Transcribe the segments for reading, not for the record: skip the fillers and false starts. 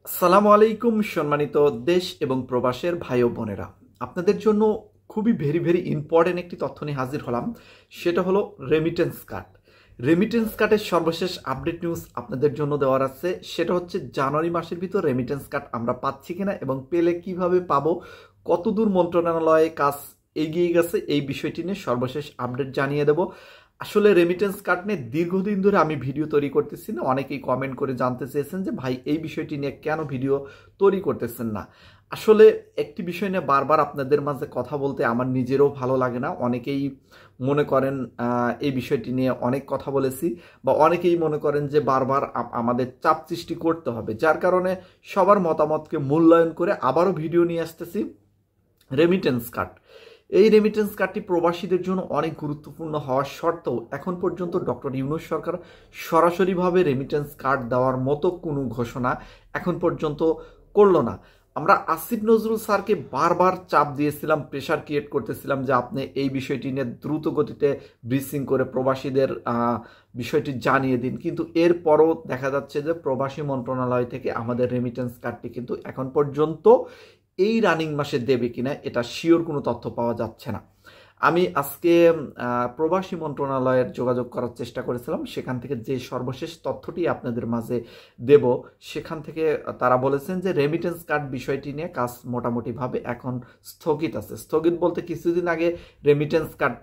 আসসালামু আলাইকুম সম্মানিত দেশ এবং প্রবাসের ভাই ও বোনেরা, আপনাদের জন্য খুবই ভেরি ইম্পর্টেন্ট একটি তথ্য নিয়ে হাজির হলাম। সেটা হলো রেমিটেন্স কার্ড। রেমিটেন্স কার্ডের সর্বশেষ আপডেট নিউজ আপনাদের জন্য দেওয়ার আছে। সেটা হচ্ছে জানুয়ারি মাসের ভিতর রেমিটেন্স কার্ড আমরা পাচ্ছি কিনা এবং পেলে কিভাবে পাবো, কতদূর মন্ত্রণালয়ে কাজ এগিয়ে গেছে, এই বিষয়টি নিয়ে সর্বশেষ আপডেট জানিয়ে দেব। আসলে রেমিটেন্স কার্ড নিয়ে দীর্ঘদিন ধরে আমি ভিডিও তৈরি করতেছি না। অনেকেই কমেন্ট করে জানতে চেয়েছেন যে ভাই এই বিষয়টি নিয়ে কেন ভিডিও তৈরি করতেছেন না। আসলে একটি বিষয় নিয়ে বারবার আপনাদের মাঝে কথা বলতে আমার নিজেরও ভালো লাগে না। অনেকেই মনে করেন এই বিষয়টি নিয়ে অনেক কথা বলেছি, বা অনেকেই মনে করেন যে বারবার আমাদের চাপ সৃষ্টি করতে হবে, যার কারণে সবার মতামতকে মূল্যায়ন করে আবারও ভিডিও নিয়ে আসতেছি। রেমিটেন্স কার্ড, এই রেমিটেন্স কার্ডটি প্রবাসীদের জন্য অনেক গুরুত্বপূর্ণ হওয়ার সত্ত্বেও এখন পর্যন্ত ডক্টর ইউনূস সরকার সরাসরিভাবে রেমিটেন্স কার্ড দেওয়ার মতো কোনো ঘোষণা এখন পর্যন্ত করলো না। আমরা আসিফ নজরুল স্যারকে বারবার চাপ দিয়েছিলাম, প্রেশার ক্রিয়েট করতেছিলাম যে আপনি এই বিষয়টি নিয়ে দ্রুত গতিতে ব্রিফিং করে প্রবাসীদের বিষয়টি জানিয়ে দিন, কিন্তু এরপরও দেখা যাচ্ছে যে প্রবাসী মন্ত্রণালয় থেকে আমাদের রেমিটেন্স কার্ডটি কিন্তু এখন পর্যন্ত এই রানিং মাসে দেবে কিনা এটা শিওর কোনো তথ্য পাওয়া যাচ্ছে না। আমি আজকে প্রবাসী মন্ত্রণালয়ের যোগাযোগ করার চেষ্টা করেছিলাম, সেখান থেকে যে সর্বশেষ তথ্যটি আপনাদের মাঝে দেব, সেখান থেকে তারা বলেছেন যে রেমিটেন্স কার্ড বিষয়টি নিয়ে কাজ মোটামুটিভাবে এখন স্থগিত আছে। স্থগিত বলতে কিছুদিন আগে রেমিটেন্স কার্ড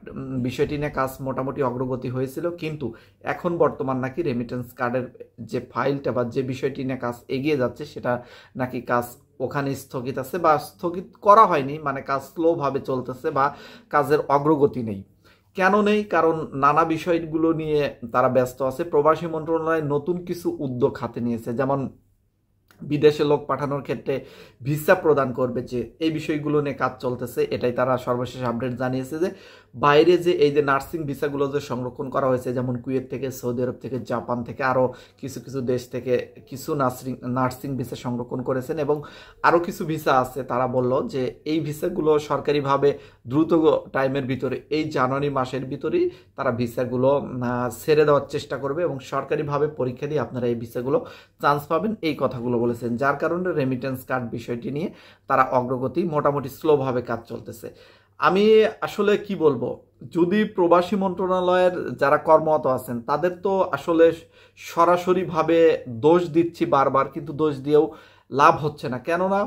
বিষয়টি নিয়ে কাজ মোটামুটি অগ্রগতি হয়েছিল, কিন্তু এখন বর্তমান নাকি রেমিটেন্স কার্ডের যে ফাইলটা বা যে বিষয়টি নিয়ে কাজ এগিয়ে যাচ্ছে সেটা নাকি কাজ ওখানে স্থগিত আছে, বা স্থগিত করা হয়নি, মানে কাজ স্লোভাবে চলতেছে বা কাজের অগ্রগতি নেই। কেন নেই? কারণ নানা বিষয়গুলো নিয়ে তারা ব্যস্ত আছে। প্রবাসী মন্ত্রণালয় নতুন কিছু উদ্যোগ হাতে নিয়েছে, যেমন বিদেশে লোক পাঠানোর ক্ষেত্রে ভিসা প্রদান করবে, যে এই বিষয়গুলো নিয়ে কাজ চলতেছে। এটাই তারা সর্বশেষ আপডেট জানিয়েছে যে বাইরে যে এই যে নার্সিং ভিসাগুলো যে সংরক্ষণ করা হয়েছে, যেমন কুয়েত থেকে, সৌদি আরব থেকে, জাপান থেকে, আরও কিছু কিছু দেশ থেকে কিছু নার্সিং ভিসা সংরক্ষণ করেছেন, এবং আরও কিছু ভিসা আছে। তারা বলল যে এই ভিসাগুলো সরকারিভাবে দ্রুত টাইমের ভিতরে, এই জানুয়ারি মাসের ভিতরেই তারা ভিসাগুলো ছেড়ে দেওয়ার চেষ্টা করবে, এবং সরকারিভাবে পরীক্ষা দিয়ে আপনারা এই ভিসাগুলো চান্স পাবেন, এই কথাগুলো বলেছেন। যার কারণে রেমিটেন্স কার্ড বিষয়টি নিয়ে তারা অগ্রগতি মোটামুটি স্লোভাবে কাজ চলতেছে। আমি আসলে কি বলবো, যদি প্রবাসী মন্ত্রণালয়ের যারা কর্মরত আছেন তাদের তো আসলে সরাসরিভাবে দোষ দিচ্ছি বারবার, কিন্তু দোষ দিয়েও লাভ হচ্ছে না। কেননা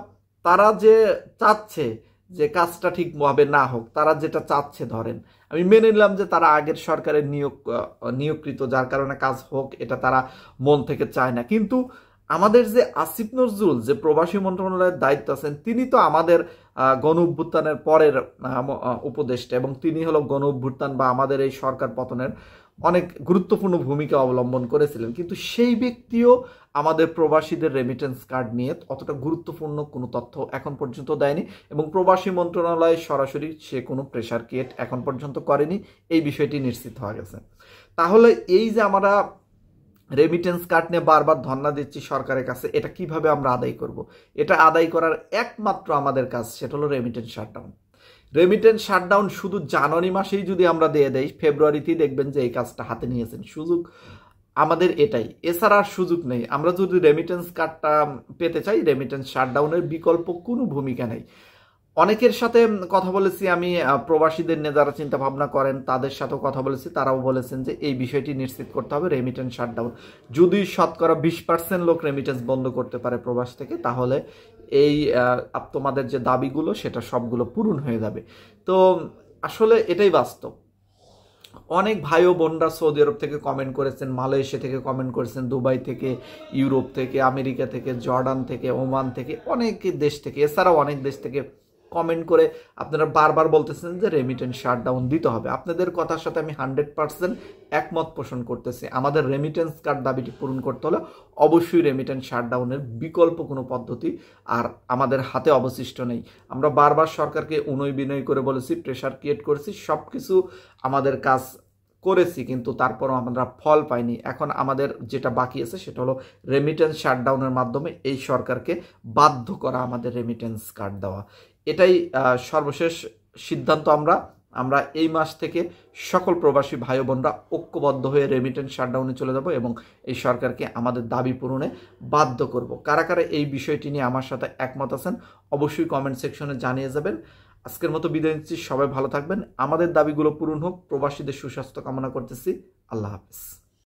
তারা যে চাচ্ছে যে কাজটা ঠিকভাবে না হোক, তারা যেটা চাচ্ছে, ধরেন আমি মেনে নিলাম যে তারা আগের সরকারের নিয়োগকৃত, যার কারণে কাজ হোক এটা তারা মন থেকে চায় না, কিন্তু আমাদের যে আসিফ নজরুল যে প্রবাসী মন্ত্রণালয়ের দায়িত্ব আছেন, তিনি তো আমাদের গণ অভ্যুত্থানের পরের উপদেষ্টা, এবং তিনি হলো গণ অভ্যুত্থান বা আমাদের এই সরকার পতনের অনেক গুরুত্বপূর্ণ ভূমিকা অবলম্বন করেছিলেন, কিন্তু সেই ব্যক্তিও আমাদের প্রবাসীদের রেমিটেন্স কার্ড নিয়ে অতটা গুরুত্বপূর্ণ কোনো তথ্য এখন পর্যন্ত দেয়নি, এবং প্রবাসী মন্ত্রণালয় সরাসরি সে কোনো প্রেশার ক্রিয়েট এখন পর্যন্ত করেনি, এই বিষয়টি নিশ্চিত হওয়া গেছে। তাহলে এই যে আমরা রেমিটেন্স কার্ড নিয়ে বারবার ধর্ণা দিচ্ছি সরকারের কাছে, এটা কিভাবে আমরা আদায় করব? এটা আদায় করার একমাত্র আমাদের কাজ, সেটা হলো রেমিটেন্স শাটডাউন। রেমিটেন্স শাটডাউন শুধু জানুয়ারি মাসেই যদি আমরা দিয়ে দেই, ফেব্রুয়ারিতেই দেখবেন যে এই কাজটা হাতে নিয়েছেন। সুযোগ আমাদের এটাই, এছাড়া আর সুযোগ নেই। আমরা যদি রেমিটেন্স কার্ডটা পেতে চাই, রেমিটেন্স শাটডাউনের বিকল্প কোনো ভূমিকা নেই। অনেকের সাথে কথা বলেছি আমি, প্রবাসীদের নিয়ে যারা চিন্তা ভাবনা করেন তাদের সাথেও কথা বলেছি, তারাও বলেছেন যে এই বিষয়টি নিশ্চিত করতে হবে, রেমিটেন্স শাটডাউন। যদি শতকরা 20% লোক রেমিটেন্স বন্ধ করতে পারে প্রবাস থেকে, তাহলে এই তোমাদের যে দাবিগুলো সেটা সবগুলো পূরণ হয়ে যাবে। তো আসলে এটাই বাস্তব। অনেক ভাই ও বোনরা সৌদি আরব থেকে কমেন্ট করেছেন, মালয়েশিয়া থেকে কমেন্ট করেছেন, দুবাই থেকে, ইউরোপ থেকে, আমেরিকা থেকে, জর্ডান থেকে, ওমান থেকে, অনেক দেশ থেকে, এছাড়াও অনেক দেশ থেকে কমেন্ট করে আপনারা বারবার বলতেছেন যে রেমিটেন্স শাটডাউন দিতে হবে। আপনাদের কথার সাথে আমি 100% একমত পোষণ করতেছি। আমাদের রেমিটেন্স কার্ড দাবিটি পূরণ করতে হলে অবশ্যই রেমিটেন্স শাটডাউনের বিকল্প কোনো পদ্ধতি আর আমাদের হাতে অবশিষ্ট নেই। আমরা বারবার সরকারকে উনয় বিনয় করে বলেছি, প্রেশার ক্রিয়েট করেছি, সব কিছু আমাদের কাজ করেছি, কিন্তু তারপরও আমরা ফল পাইনি। এখন আমাদের যেটা বাকি আছে সেটা হলো রেমিটেন্স শাটডাউনের মাধ্যমে এই সরকারকে বাধ্য করা আমাদের রেমিটেন্স কার্ড দেওয়া। এটাই সর্বশেষ সিদ্ধান্ত আমরা আমরা এই মাস থেকে সকল প্রবাসী ভাই বোনরা ঐক্যবদ্ধ হয়ে রেমিটেন্স শাটডাউনে চলে যাব এবং এই সরকারকে আমাদের দাবি পূরণে বাধ্য করব। কারা কারা এই বিষয়টি নিয়ে আমার সাথে একমত আছেন অবশ্যই কমেন্ট সেকশনে জানিয়ে যাবেন। আজকের মতো বিদায় নিচ্ছি, সবাই ভালো থাকবেন। আমাদের দাবিগুলো পূরণ হোক, প্রবাসীদের সুস্বাস্থ্য কামনা করতেছি। আল্লাহ হাফেজ।